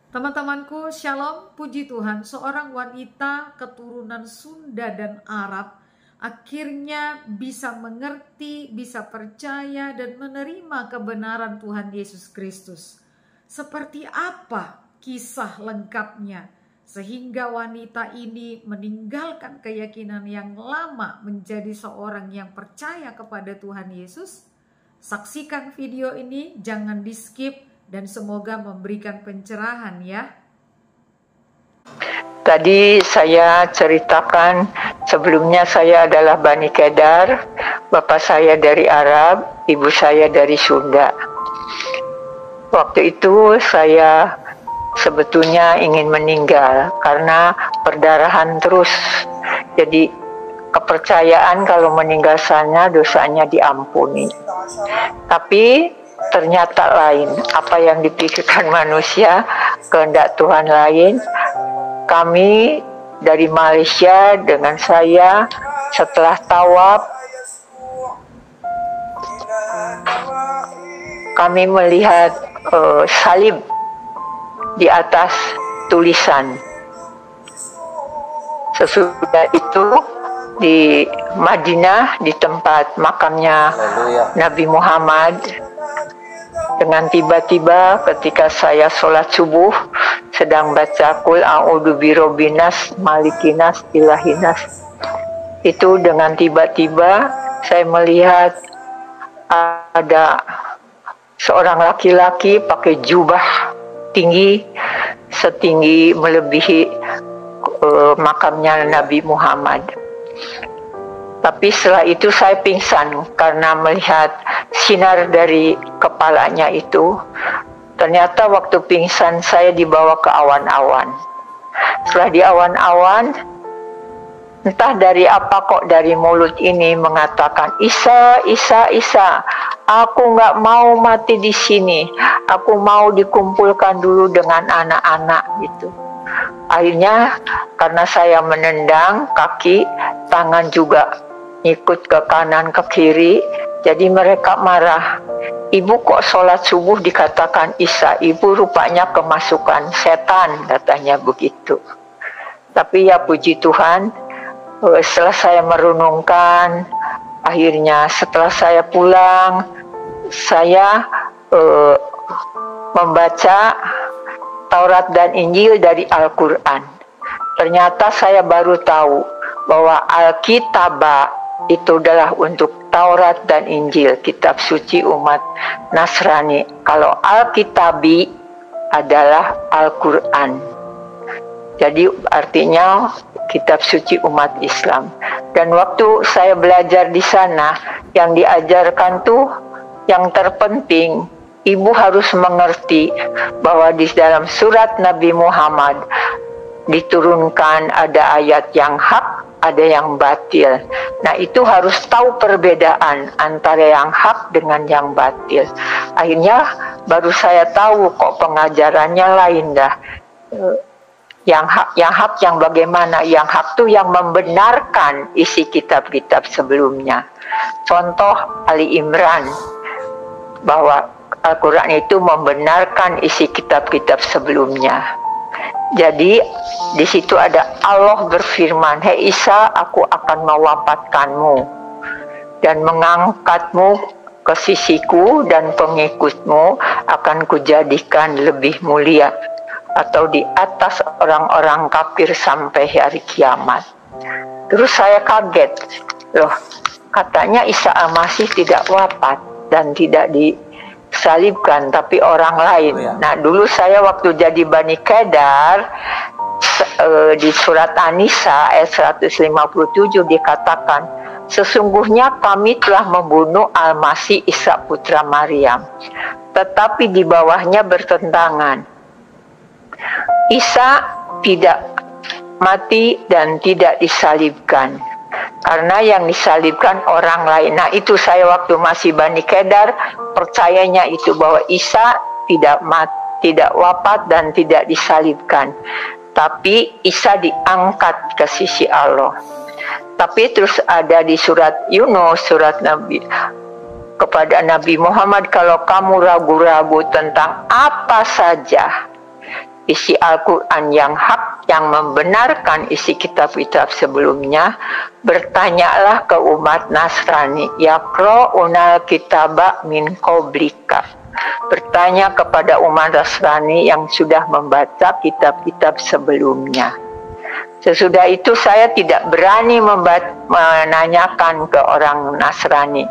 Teman-temanku, Shalom, puji Tuhan, seorang wanita keturunan Sunda dan Arab akhirnya bisa mengerti, bisa percaya dan menerima kebenaran Tuhan Yesus Kristus. Seperti apa kisah lengkapnya sehingga wanita ini meninggalkan keyakinan yang lama menjadi seorang yang percaya kepada Tuhan Yesus? Saksikan video ini, jangan di skip, dan semoga memberikan pencerahan ya. Tadi saya ceritakan sebelumnya saya adalah Bani Kedar, bapak saya dari Arab, ibu saya dari Sunda. Waktu itu saya sebetulnya ingin meninggal karena perdarahan terus. Jadi kepercayaan kalau meninggal sana dosanya diampuni. Tapi ternyata lain, apa yang dipikirkan manusia, kehendak Tuhan lain. Kami dari Malaysia dengan saya setelah tawaf, kami melihat salib di atas tulisan. Sesudah itu di Madinah, di tempat makamnya Nabi Muhammad, dengan tiba-tiba ketika saya sholat subuh sedang baca Qul a'udzu birabbinas malikinas ilahinas, itu dengan tiba-tiba saya melihat ada seorang laki-laki pakai jubah tinggi setinggi melebihi makamnya Nabi Muhammad. Tapi setelah itu saya pingsan karena melihat sinar dari kepalanya itu. Ternyata waktu pingsan saya dibawa ke awan-awan. Setelah di awan-awan, entah dari apa kok dari mulut ini mengatakan, Isa, Isa, Isa, aku nggak mau mati di sini. Aku mau dikumpulkan dulu dengan anak-anak gitu. Akhirnya karena saya menendang kaki, tangan juga ikut ke kanan ke kiri, jadi mereka marah. Ibu kok sholat subuh dikatakan Isa, ibu rupanya kemasukan setan, katanya begitu. Tapi ya puji Tuhan, setelah saya merenungkan, akhirnya setelah saya pulang, saya membaca Taurat dan Injil dari Al-Quran. Ternyata saya baru tahu bahwa Alkitabah itu adalah untuk Taurat dan Injil, kitab suci umat Nasrani. Kalau Alkitabi adalah Al-Quran. Jadi artinya kitab suci umat Islam. Dan waktu saya belajar di sana, yang diajarkan tuh yang terpenting, ibu harus mengerti bahwa di dalam surat Nabi Muhammad diturunkan ada ayat yang hak, ada yang batil. Nah itu harus tahu perbedaan antara yang hak dengan yang batil. Akhirnya baru saya tahu kok pengajarannya lain dah. Yang hak yang bagaimana? Yang hak tuh yang membenarkan isi kitab-kitab sebelumnya. Contoh Ali Imran, bahwa Al-Quran itu membenarkan isi kitab-kitab sebelumnya. Jadi di situ ada Allah berfirman, Hei Isa, aku akan mewafatkanmu dan mengangkatmu ke sisiku, dan pengikutmu akan kujadikan lebih mulia atau di atas orang-orang kafir sampai hari kiamat. Terus saya kaget, loh katanya Isa Al-Masih tidak wafat dan tidak disalibkan, tapi orang lain. Nah dulu saya waktu jadi Bani Kedar, di surat An-Nisa ayat 157 dikatakan, sesungguhnya kami telah membunuh Al-Masih Isa putra Maryam, tetapi di bawahnya bertentangan. Isa tidak mati dan tidak disalibkan, karena yang disalibkan orang lain. Nah itu saya waktu masih Bani Kedar percayanya itu bahwa Isa tidak mati, tidak wafat dan tidak disalibkan, tapi Isa diangkat ke sisi Allah. Tapi terus ada di surat Yunus, surat Nabi kepada Nabi Muhammad, kalau kamu ragu-ragu tentang apa saja isi Al-Quran yang hak, yang membenarkan isi kitab-kitab sebelumnya, bertanyalah ke umat Nasrani, yaqra'unal kitaba min qablika. Bertanya kepada umat Nasrani yang sudah membaca kitab-kitab sebelumnya. Sesudah itu saya tidak berani menanyakan ke orang Nasrani.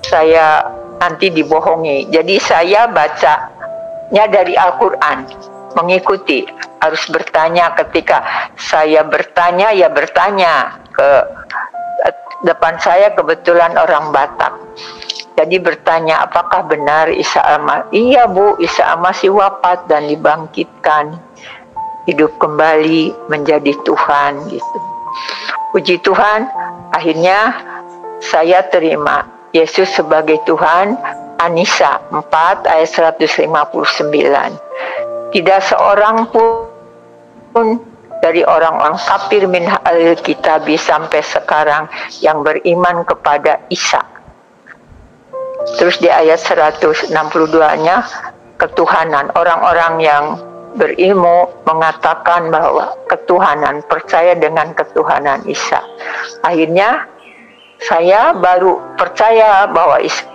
Saya nanti dibohongi. Jadi saya bacanya dari Al-Quran, mengikuti. Harus bertanya. Ketika saya bertanya, ya bertanya. Ke depan saya kebetulan orang Batak. Jadi bertanya, apakah benar Isa al-Masih? Iya Bu, Isa al-Masih wafat dan dibangkitkan, hidup kembali menjadi Tuhan gitu. Puji Tuhan, akhirnya saya terima Yesus sebagai Tuhan. An-Nisa 4 ayat 159. Tidak seorang pun dari orang-orang kafir min ahlil kitabi sampai sekarang yang beriman kepada Isa. Terus di ayat 162-nya ketuhanan. Orang-orang yang berilmu mengatakan bahwa ketuhanan, percaya dengan ketuhanan Isa. Akhirnya saya baru percaya bahwa Isa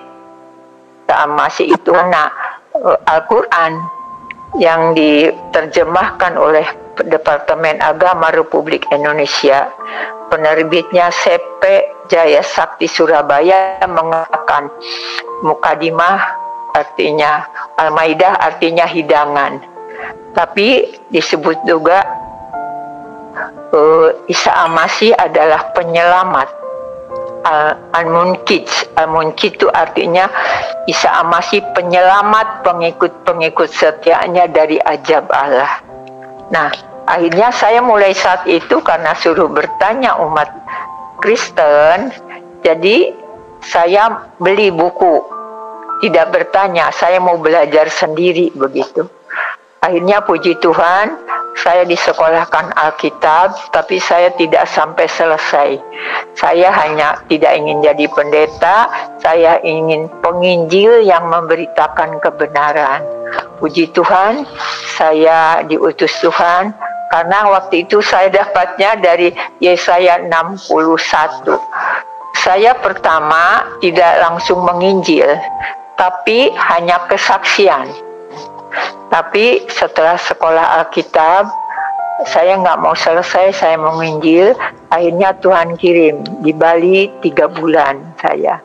masih itu anak Al-Quran yang diterjemahkan oleh Departemen Agama Republik Indonesia. Penerbitnya CP Jaya Sakti Surabaya mengatakan mukadimah artinya Al-Maidah artinya hidangan. Tapi disebut juga Isa al-Masih adalah penyelamat. Al-Munkij itu artinya Isa al-Masih penyelamat pengikut-pengikut setianya dari azab Allah. Nah, akhirnya saya mulai saat itu karena suruh bertanya umat Kristen, jadi saya beli buku. Tidak bertanya, saya mau belajar sendiri begitu. Akhirnya puji Tuhan, saya disekolahkan Alkitab, tapi saya tidak sampai selesai. Saya hanya tidak ingin jadi pendeta, saya ingin penginjil yang memberitakan kebenaran. Puji Tuhan, saya diutus Tuhan, karena waktu itu saya dapatnya dari Yesaya 61. Saya pertama tidak langsung menginjil, tapi hanya kesaksian. Tapi setelah sekolah Alkitab, saya nggak mau selesai, saya menginjil. Akhirnya Tuhan kirim di Bali 3 bulan saya.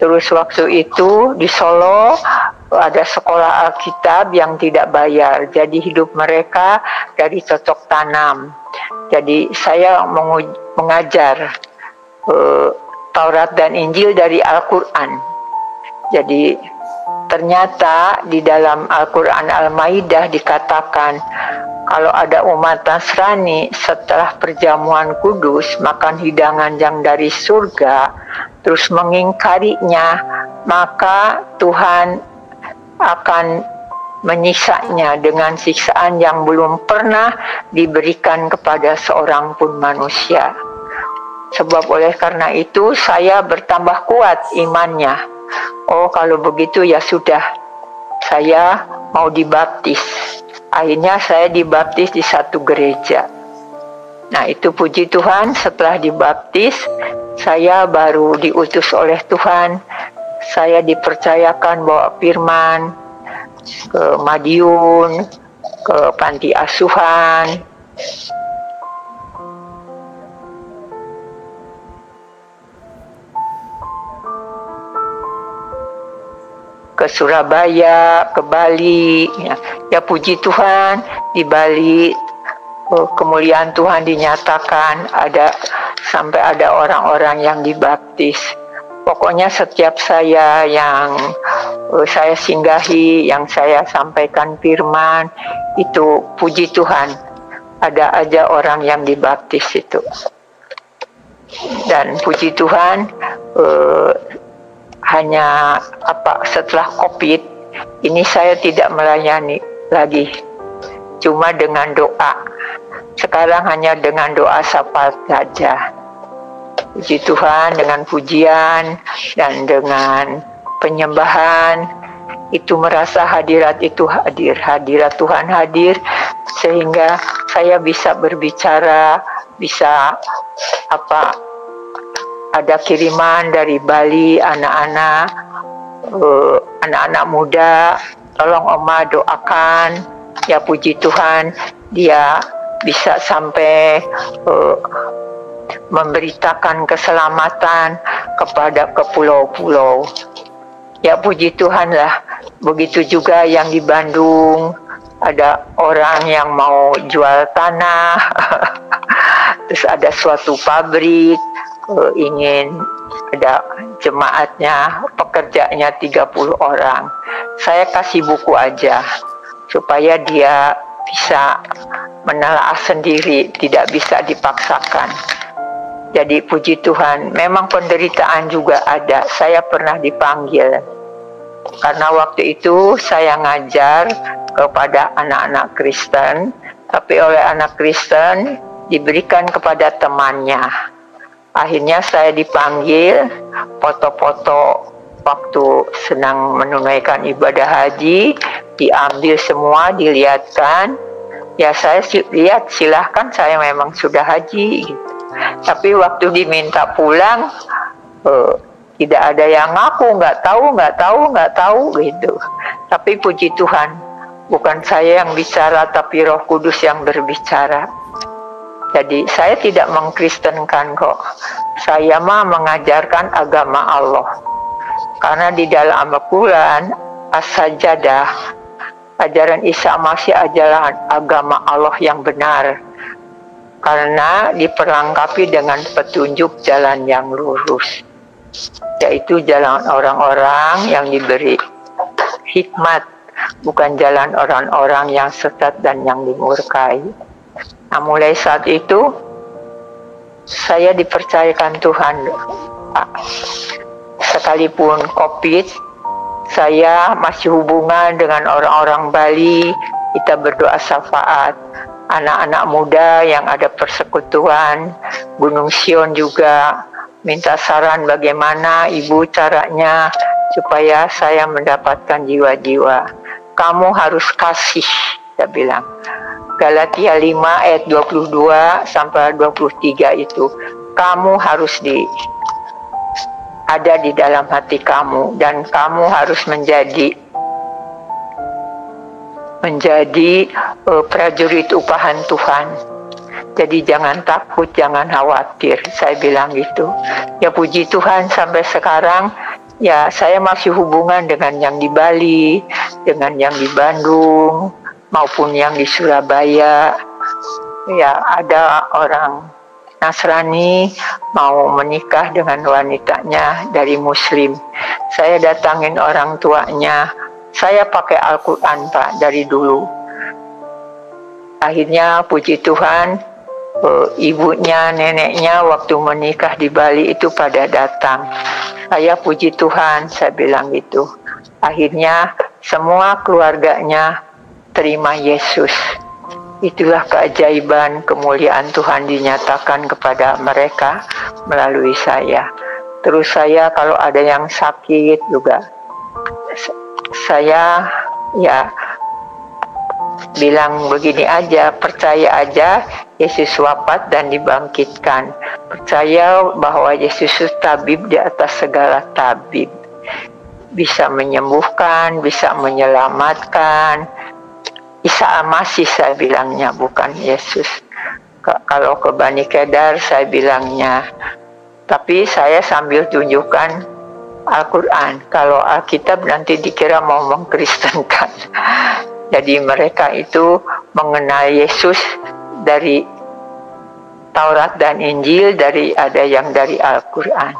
Terus waktu itu di Solo ada sekolah Alkitab yang tidak bayar. Jadi hidup mereka dari cocok tanam. Jadi saya mengajar Taurat dan Injil dari Al-Quran. Jadi ternyata di dalam Al-Quran Al-Maidah dikatakan kalau ada umat Nasrani setelah perjamuan kudus makan hidangan yang dari surga terus mengingkarinya, maka Tuhan akan menyisanya dengan siksaan yang belum pernah diberikan kepada seorang pun manusia. Sebab oleh karena itu saya bertambah kuat imannya. Oh, kalau begitu ya sudah, saya mau dibaptis. Akhirnya saya dibaptis di satu gereja. Nah, itu puji Tuhan, setelah dibaptis, saya baru diutus oleh Tuhan. Saya dipercayakan bawa firman ke Madiun, ke panti asuhan. Ke Surabaya, ke Bali, ya puji Tuhan di Bali kemuliaan Tuhan dinyatakan, sampai ada orang-orang yang dibaptis. Pokoknya setiap saya yang saya singgahi, yang saya sampaikan firman, itu puji Tuhan ada aja orang yang dibaptis itu. Dan puji Tuhan hanya setelah COVID ini saya tidak melayani lagi, cuma dengan doa. Sekarang hanya dengan doa syafaat saja. Puji Tuhan, dengan pujian dan dengan penyembahan itu merasa hadirat itu hadir, hadirat Tuhan hadir. sehingga saya bisa berbicara, bisa ada kiriman dari Bali anak-anak muda, tolong Oma doakan, ya puji Tuhan dia bisa sampai memberitakan keselamatan kepada ke pulau-pulau. Ya puji Tuhan lah. Begitu juga yang di Bandung, ada orang yang mau jual tanah, terus ada suatu pabrik ingin ada jemaatnya, pekerjanya 30 orang. Saya kasih buku aja supaya dia bisa menelaah sendiri, tidak bisa dipaksakan. Jadi puji Tuhan, memang penderitaan juga ada. Saya pernah dipanggil karena waktu itu saya ngajar kepada anak-anak Kristen, tapi oleh anak Kristen diberikan kepada temannya. Akhirnya saya dipanggil, foto-foto waktu sedang menunaikan ibadah haji diambil semua, dilihatkan. Ya saya lihat, silahkan, saya memang sudah haji gitu. Tapi waktu diminta pulang, tidak ada yang ngaku, nggak tahu gitu. Tapi puji Tuhan, bukan saya yang bicara, tapi Roh Kudus yang berbicara. Jadi saya tidak mengkristenkan kok. Saya mah mengajarkan agama Allah. Karena di dalam Al-Quran, As-Sajadah, ajaran Isa Masih adalah agama Allah yang benar. Karena diperlengkapi dengan petunjuk jalan yang lurus, yaitu jalan orang-orang yang diberi hikmat, bukan jalan orang-orang yang sesat dan yang dimurkai. Nah, mulai saat itu saya dipercayakan Tuhan, sekalipun COVID, saya masih hubungan dengan orang-orang Bali. Kita berdoa syafaat. Anak-anak muda yang ada persekutuan Gunung Sion juga minta saran bagaimana Ibu caranya supaya saya mendapatkan jiwa-jiwa. Kamu harus kasih, saya bilang. Galatia 5 ayat 22 sampai 23 itu, kamu harus ada di dalam hati kamu, dan kamu harus menjadi prajurit upahan Tuhan. Jadi jangan takut, jangan khawatir, saya bilang gitu. Ya puji Tuhan, sampai sekarang ya saya masih hubungan dengan yang di Bali, dengan yang di Bandung, maupun yang di Surabaya. Ya ada orang Nasrani mau menikah dengan wanitanya dari Muslim. Saya datangin orang tuanya. Saya pakai Al-Quran Pak dari dulu. Akhirnya puji Tuhan, ibunya, neneknya waktu menikah di Bali itu pada datang. Saya puji Tuhan, saya bilang gitu. Akhirnya semua keluarganya terima Yesus. Itulah keajaiban, kemuliaan Tuhan dinyatakan kepada mereka melalui saya. Terus saya kalau ada yang sakit juga, saya ya bilang begini aja, percaya aja Yesus wafat dan dibangkitkan. Percaya bahwa Yesus itu tabib di atas segala tabib. Bisa menyembuhkan, bisa menyelamatkan. Isa Masih saya bilangnya, bukan Yesus. Kalau ke Bani Kedar saya bilangnya. Tapi saya sambil tunjukkan Al-Quran. Kalau Alkitab nanti dikira mau mengkristenkan. Jadi mereka itu mengenal Yesus dari Taurat dan Injil, ada yang dari Al-Quran.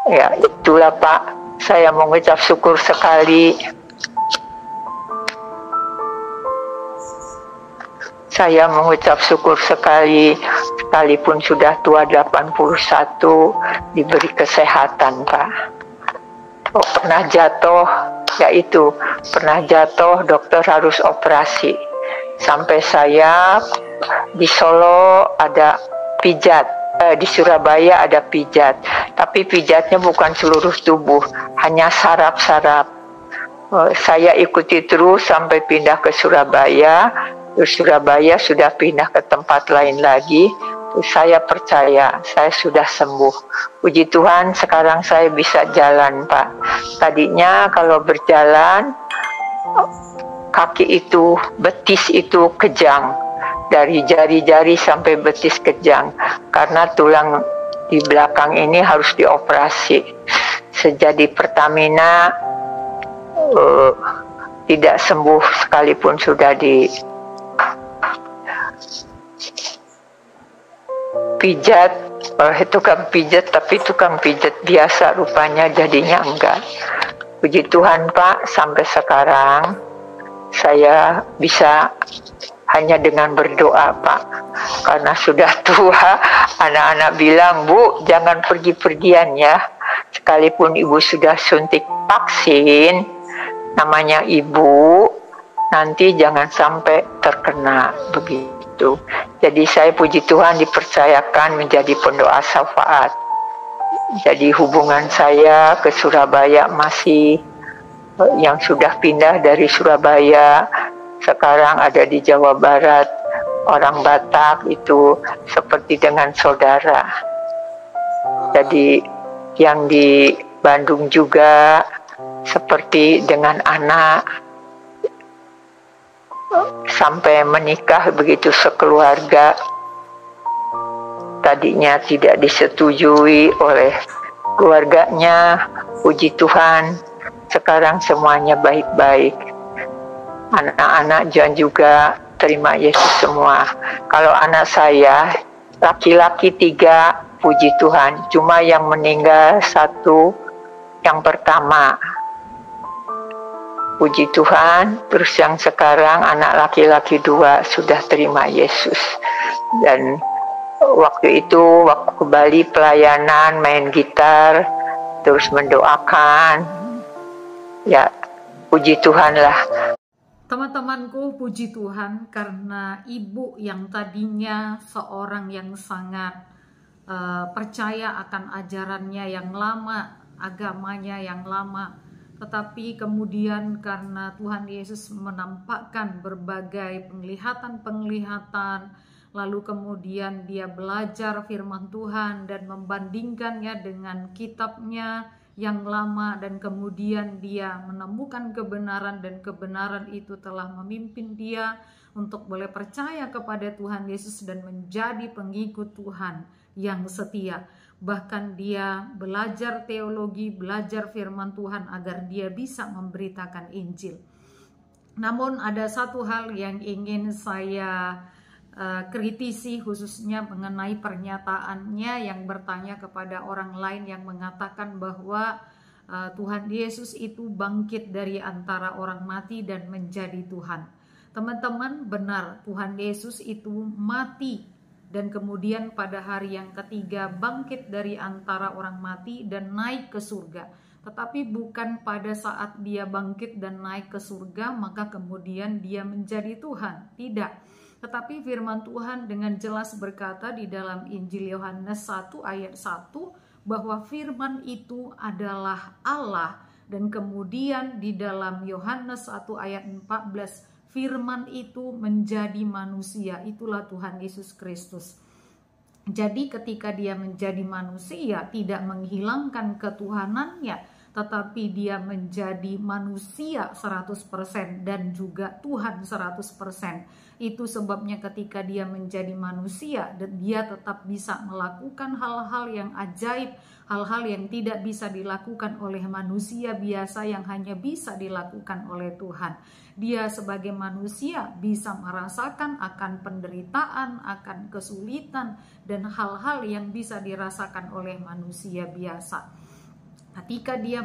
Ya itulah Pak, saya mengucap syukur sekali. Saya mengucap syukur sekali, sekalipun sudah tua 81, diberi kesehatan Pak. Oh, pernah jatuh, yaitu pernah jatuh, dokter harus operasi. Sampai saya di Solo ada pijat, di Surabaya ada pijat. Tapi pijatnya bukan seluruh tubuh, hanya saraf-saraf. Saya ikuti terus sampai pindah ke Surabaya. Terus Surabaya sudah pindah ke tempat lain lagi. Terus saya percaya saya sudah sembuh. Puji Tuhan, sekarang saya bisa jalan, Pak. Tadinya kalau berjalan, kaki itu, betis itu kejang. Dari jari-jari sampai betis kejang. Karena tulang di belakang ini harus dioperasi. Sejak di Pertamina tidak sembuh sekalipun sudah di pijat oleh tukang pijat, tapi tukang pijat biasa rupanya jadinya enggak. Puji Tuhan, Pak, sampai sekarang saya bisa hanya dengan berdoa, Pak. Karena sudah tua, anak-anak bilang, Bu, jangan pergi-pergian ya. Sekalipun ibu sudah suntik vaksin, namanya ibu, nanti jangan sampai terkena begitu. Jadi saya puji Tuhan dipercayakan menjadi pendoa syafaat. Jadi hubungan saya ke Surabaya masih, yang sudah pindah dari Surabaya, sekarang ada di Jawa Barat, orang Batak itu seperti dengan saudara. Jadi yang di Bandung juga seperti dengan anak, sampai menikah begitu sekeluarga. Tadinya tidak disetujui oleh keluarganya, puji Tuhan, sekarang semuanya baik-baik. Anak-anak juga terima Yesus semua. Kalau anak saya, laki-laki 3, puji Tuhan, cuma yang meninggal 1, yang pertama. Puji Tuhan, terus yang sekarang anak laki-laki 2 sudah terima Yesus. Dan waktu itu, waktu ke Bali pelayanan, main gitar, terus mendoakan. Ya, puji Tuhan lah. Teman-temanku, puji Tuhan, karena ibu yang tadinya seorang yang sangat percaya akan ajarannya yang lama, agamanya yang lama, tetapi kemudian karena Tuhan Yesus menampakkan berbagai penglihatan, lalu kemudian dia belajar firman Tuhan dan membandingkannya dengan kitabnya yang lama, dan kemudian dia menemukan kebenaran, dan kebenaran itu telah memimpin dia untuk boleh percaya kepada Tuhan Yesus dan menjadi pengikut Tuhan yang setia. Bahkan dia belajar teologi, belajar firman Tuhan agar dia bisa memberitakan Injil. Namun ada satu hal yang ingin saya kritisi, khususnya mengenai pernyataannya yang bertanya kepada orang lain yang mengatakan bahwa Tuhan Yesus itu bangkit dari antara orang mati dan menjadi Tuhan. Teman-teman, benar, Tuhan Yesus itu mati dan kemudian pada hari yang ketiga bangkit dari antara orang mati dan naik ke surga. Tetapi bukan pada saat dia bangkit dan naik ke surga maka kemudian dia menjadi Tuhan, tidak. Tetapi firman Tuhan dengan jelas berkata di dalam Injil Yohanes 1 ayat 1 bahwa firman itu adalah Allah, dan kemudian di dalam Yohanes 1 ayat 14 firman itu menjadi manusia, itulah Tuhan Yesus Kristus. Jadi ketika dia menjadi manusia tidak menghilangkan ketuhanannya, tetapi dia menjadi manusia 100% dan juga Tuhan 100%. Itu sebabnya ketika dia menjadi manusia, dan dia tetap bisa melakukan hal-hal yang ajaib, hal-hal yang tidak bisa dilakukan oleh manusia biasa yang hanya bisa dilakukan oleh Tuhan. Dia sebagai manusia bisa merasakan akan penderitaan, akan kesulitan, dan hal-hal yang bisa dirasakan oleh manusia biasa. Ketika dia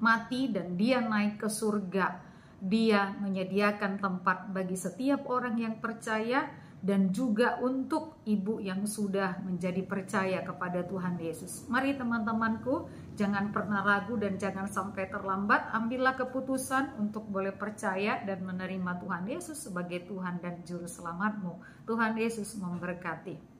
mati dan dia naik ke surga, dia menyediakan tempat bagi setiap orang yang percaya dan juga untuk ibu yang sudah menjadi percaya kepada Tuhan Yesus. Mari teman-temanku, jangan pernah ragu dan jangan sampai terlambat. Ambillah keputusan untuk boleh percaya dan menerima Tuhan Yesus sebagai Tuhan dan Juru Selamatmu. Tuhan Yesus memberkati.